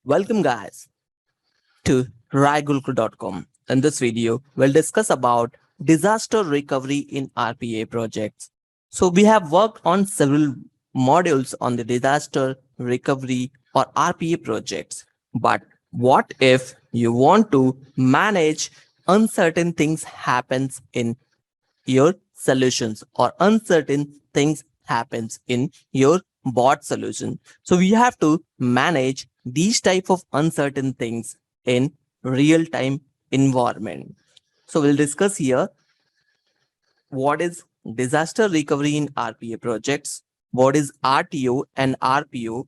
Welcome guys to raigulku.com. In this video, we'll discuss about disaster recovery in RPA projects. So we have worked on several modules on the disaster recovery or RPA projects. But what if you want to manage uncertain things happens in your solutions or uncertain things happens in your bot solution? So we have to manage these type of uncertain things in real time environment. So we'll discuss here what is disaster recovery in RPA projects, what is RTO and RPO,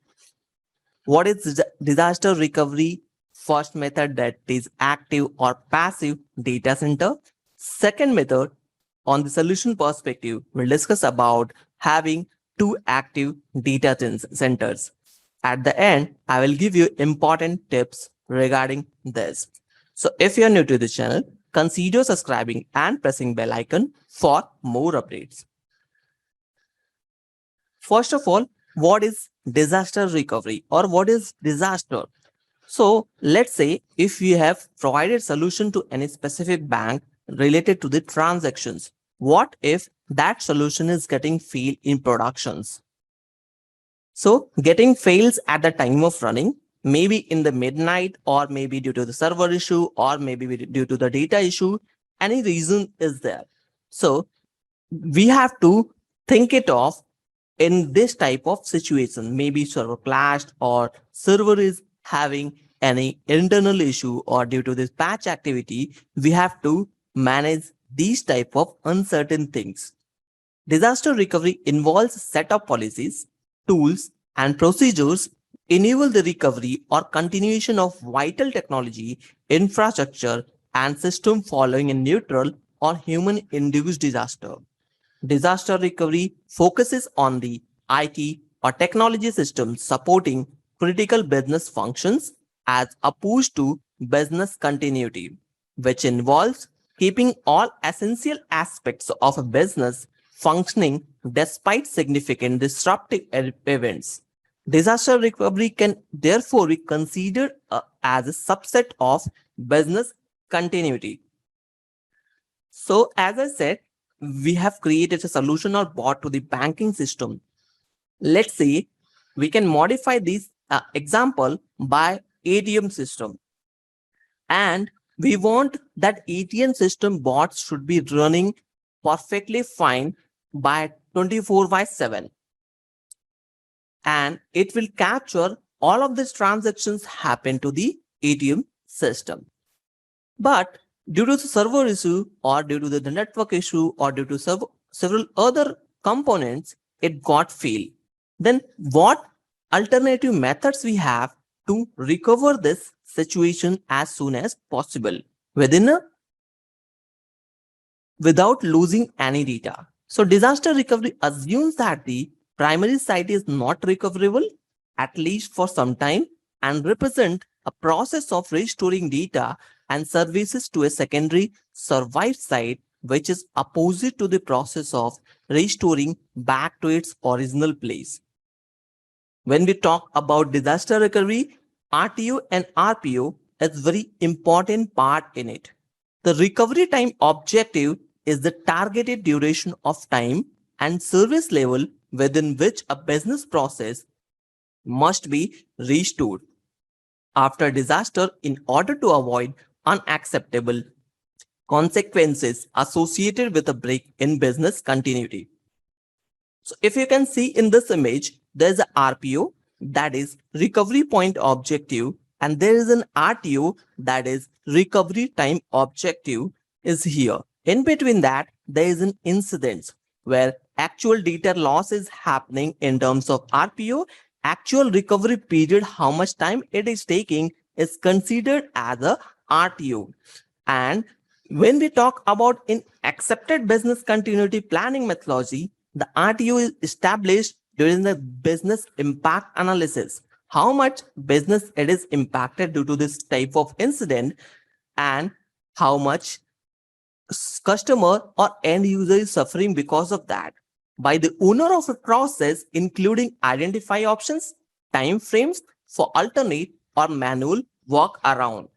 what is disaster recovery first method, that is active or passive data center. Second method, on the solution perspective, we'll discuss about having two active data centers. At the end, I will give you important tips regarding this. So if you're new to the channel, consider subscribing and pressing bell icon for more updates. First of all, what is disaster recovery or what is disaster? So let's say if we have provided solution to any specific bank related to the transactions, what if that solution is getting failed in productions? So getting fails at the time of running, maybe in the midnight, or maybe due to the server issue, or maybe due to the data issue, any reason is there. So we have to think it off in this type of situation. Maybe server clashed or server is having any internal issue, or due to this patch activity, we have to manage these type of uncertain things. Disaster recovery involves set of policies, tools, and procedures enable the recovery or continuation of vital technology, infrastructure, and system following a neutral or human-induced disaster. Disaster recovery focuses on the IT or technology systems supporting critical business functions as opposed to business continuity, which involves keeping all essential aspects of a business functioning despite significant disruptive events. Disaster recovery can therefore be considered as a subset of business continuity. So, as I said, we have created a solution or bot to the banking system. Let's say we can modify this example by ATM system, and we want that ATM system bots should be running perfectly fine by 24/7, and it will capture all of these transactions happen to the ATM system. But due to the server issue, or due to the network issue, or due to several other components, it got failed. Then what alternative methods we have to recover this situation as soon as possible without losing any data? So disaster recovery assumes that the primary site is not recoverable, at least for some time, and represent a process of restoring data and services to a secondary survived site, which is opposite to the process of restoring back to its original place. When we talk about disaster recovery, RTO and RPO is very important part in it. The recovery time objective is the targeted duration of time and service level within which a business process must be restored after disaster in order to avoid unacceptable consequences associated with a break in business continuity. So if you can see in this image, there's a RPO, that is recovery point objective, and there is an RTO, that is recovery time objective is here. In between that, there is an incident where actual data loss is happening in terms of RPO. Actual recovery period, how much time it is taking, is considered as a RTO. And when we talk about in accepted business continuity planning methodology, the RTO is established during the business impact analysis. How much business it is impacted due to this type of incident, and how much customer or end user is suffering because of that, by the owner of a process, including identify options, time frames for alternate or manual workaround.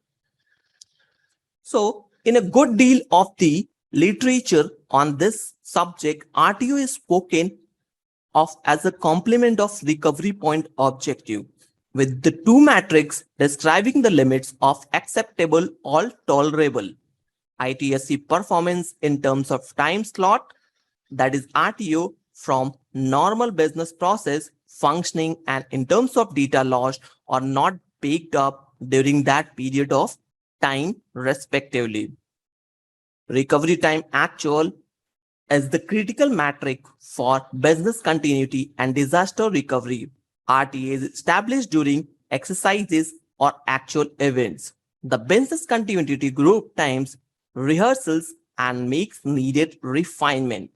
So, in a good deal of the literature on this subject, RTO is spoken of as a complement of recovery point objective, with the two metrics describing the limits of acceptable or tolerable ITSC performance in terms of time slot, that is RTO, from normal business process functioning, and in terms of data lost or not picked up during that period of time respectively. Recovery time actual is the critical metric for business continuity and disaster recovery. RTA is established during exercises or actual events. The business continuity group times rehearsals and makes needed refinement.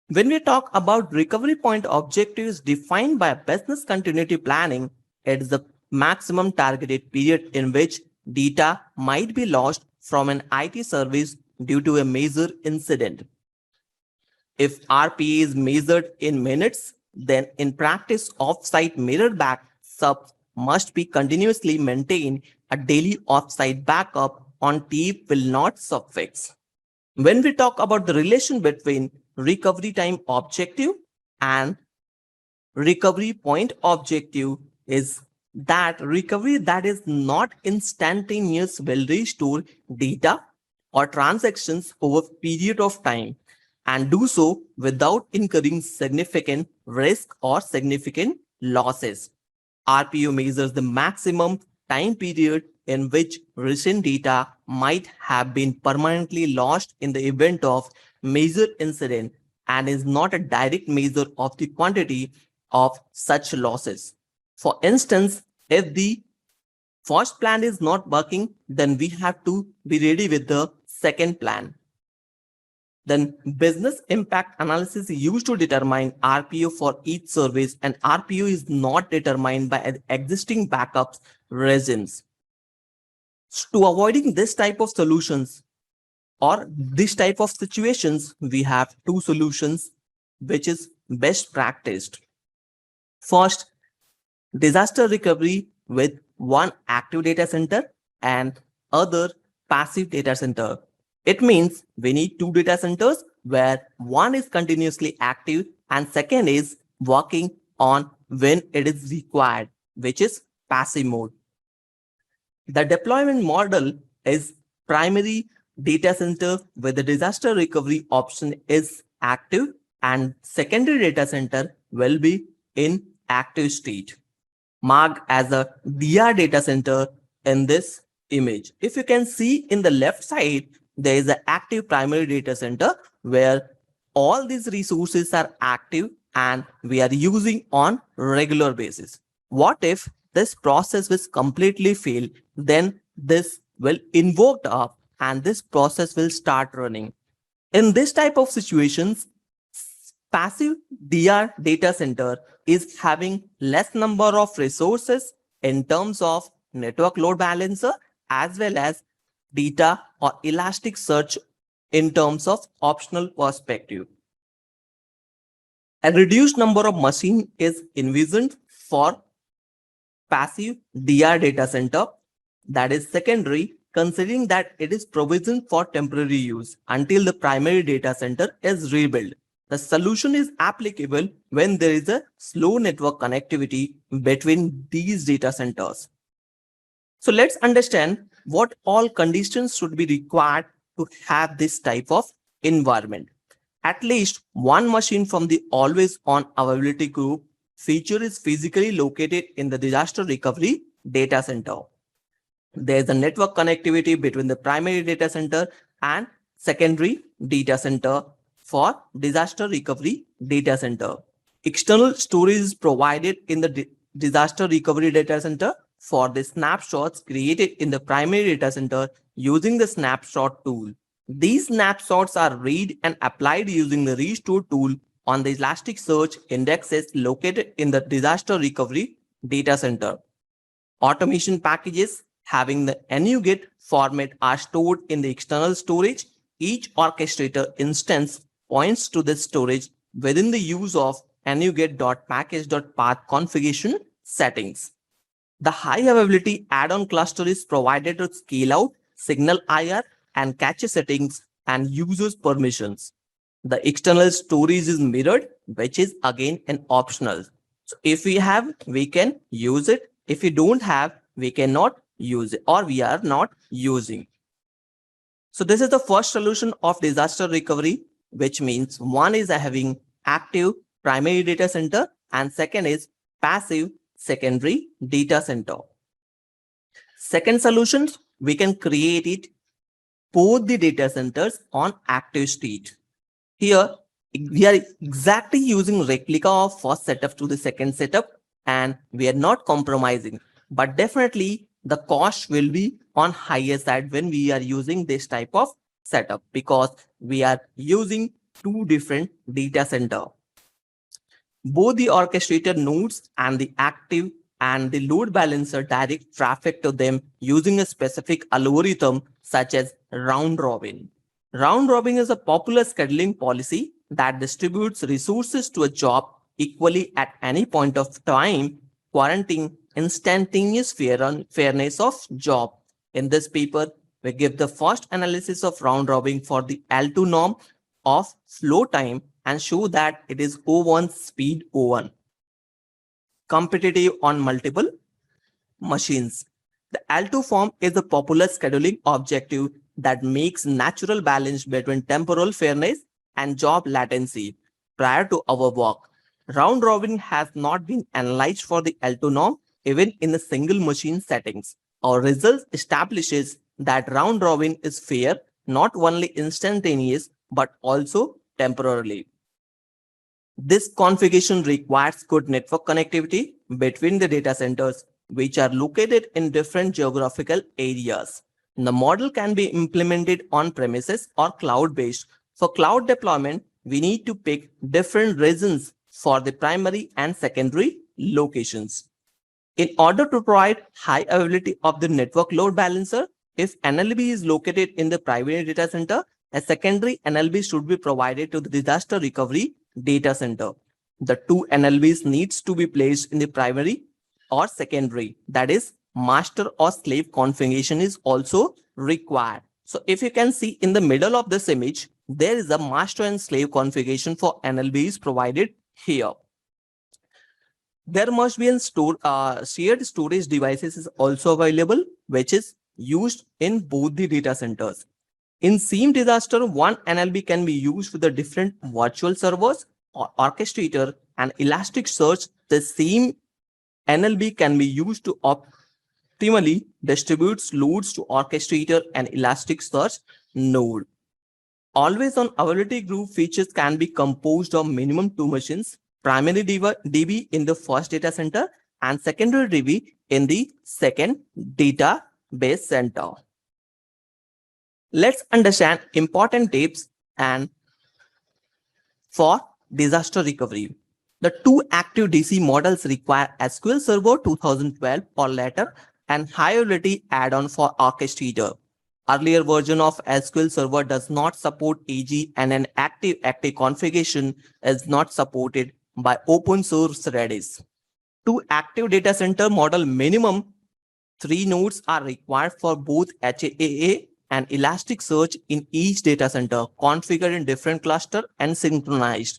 When we talk about recovery point objectives defined by business continuity planning, it is the maximum targeted period in which data might be lost from an IT service due to a major incident. If RPA is measured in minutes, then in practice, offsite mirror backups must be continuously maintained. A daily offsite backup on tape will not suffice. When we talk about the relation between recovery time objective and recovery point objective, is that recovery that is not instantaneous will restore data or transactions over period of time and do so without incurring significant risk or significant losses. RPO measures the maximum time period in which recent data might have been permanently lost in the event of major incident and is not a direct measure of the quantity of such losses. For instance, if the first plan is not working, then we have to be ready with the second plan. Then business impact analysis is used to determine RPO for each service, and RPO is not determined by existing backups regimes. To avoiding this type of solutions or this type of situations, we have two solutions which is best practiced. First, disaster recovery with one active data center and other passive data center. It means we need two data centers where one is continuously active and second is working on when it is required, which is passive mode. The deployment model is primary data center where the disaster recovery option is active and secondary data center will be in active state, marked as a DR data center in this image. If you can see in the left side, there is an active primary data center where all these resources are active and we are using on regular basis. What if this process will completely fail? Then this will invoke up and this process will start running. In this type of situations, passive DR data center is having less number of resources in terms of network load balancer as well as data or Elasticsearch in terms of optional perspective. A reduced number of machine is envisioned for passive DR data center, that is secondary, considering that it is provisioned for temporary use until the primary data center is rebuilt. The solution is applicable when there is a slow network connectivity between these data centers. So let's understand what all conditions should be required to have this type of environment. At least one machine from the always on availability group feature is physically located in the disaster recovery data center. There is a network connectivity between the primary data center and secondary data center for disaster recovery data center. External storage is provided in the disaster recovery data center for the snapshots created in the primary data center using the snapshot tool. These snapshots are read and applied using the restore tool on the Elasticsearch indexes located in the disaster recovery data center. Automation packages having the NuGet format are stored in the external storage. Each orchestrator instance points to this storage within the use of NuGet.package.path configuration settings. The high availability add-on cluster is provided to scale out, signal IR, and cache settings and users permissions. The external storage is mirrored, which is again an optional. So if we have, we can use it. If we don't have, we cannot use it or we are not using. So this is the first solution of disaster recovery, which means one is having active primary data center and second is passive secondary data center. Second solution, we can create it both the data centers on active state. Here, we are exactly using replica of first setup to the second setup and we are not compromising, but definitely the cost will be on higher side when we are using this type of setup because we are using two different data center. Both the orchestrator nodes and the active and the load balancer direct traffic to them using a specific algorithm such as round robin. Round robin is a popular scheduling policy that distributes resources to a job equally at any point of time, guaranteeing instantaneous fairness of job. In this paper, we give the first analysis of round robin for the L2 norm of flow time and show that it is O1 speed O1, competitive on multiple machines. The L2 form is a popular scheduling objective that makes natural balance between temporal fairness and job latency prior to our work. Round robin has not been analyzed for the L2 norm even in the single machine settings. Our result establishes that round robin is fair, not only instantaneous, but also temporarily. This configuration requires good network connectivity between the data centers, which are located in different geographical areas. The model can be implemented on premises or cloud-based. For cloud deployment, we need to pick different regions for the primary and secondary locations. In order to provide high availability of the network load balancer, if NLB is located in the primary data center, a secondary NLB should be provided to the disaster recovery data center. The two NLBs needs to be placed in the primary or secondary. That is, master or slave configuration is also required. So if you can see in the middle of this image, there is a master and slave configuration for NLBs provided here. There must be a shared storage devices is also available, which is used in both the data centers. In SIEM disaster, one NLB can be used with the different virtual servers or orchestrator and Elasticsearch. The same NLB can be used to optimally distribute loads to orchestrator and Elasticsearch node. Always on availability group features can be composed of minimum two machines, primary DB in the first data center and secondary DB in the second database center. Let's understand important tips and for disaster recovery. The two active DC models require SQL Server 2012 or later and high availability add-on for orchestrator. Earlier version of SQL Server does not support AG and an active configuration is not supported by open source Redis. Two active data center model minimum 3 nodes are required for both HAA and Elasticsearch in each data center, configured in different cluster and synchronized.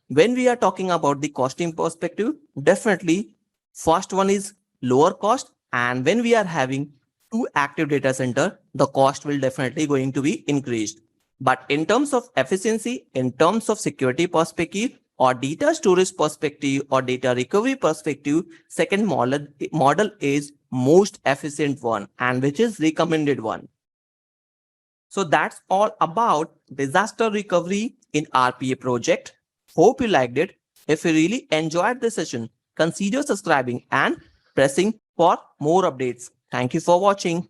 When we are talking about the costing perspective, definitely first one is lower cost, and when we are having two active data center, the cost will definitely going to be increased. But in terms of efficiency, in terms of security perspective, or data storage perspective, or data recovery perspective, second model is most efficient one and which is recommended one. So that's all about disaster recovery in RPA project. Hope you liked it. If you really enjoyed this session, consider subscribing and pressing for more updates. Thank you for watching.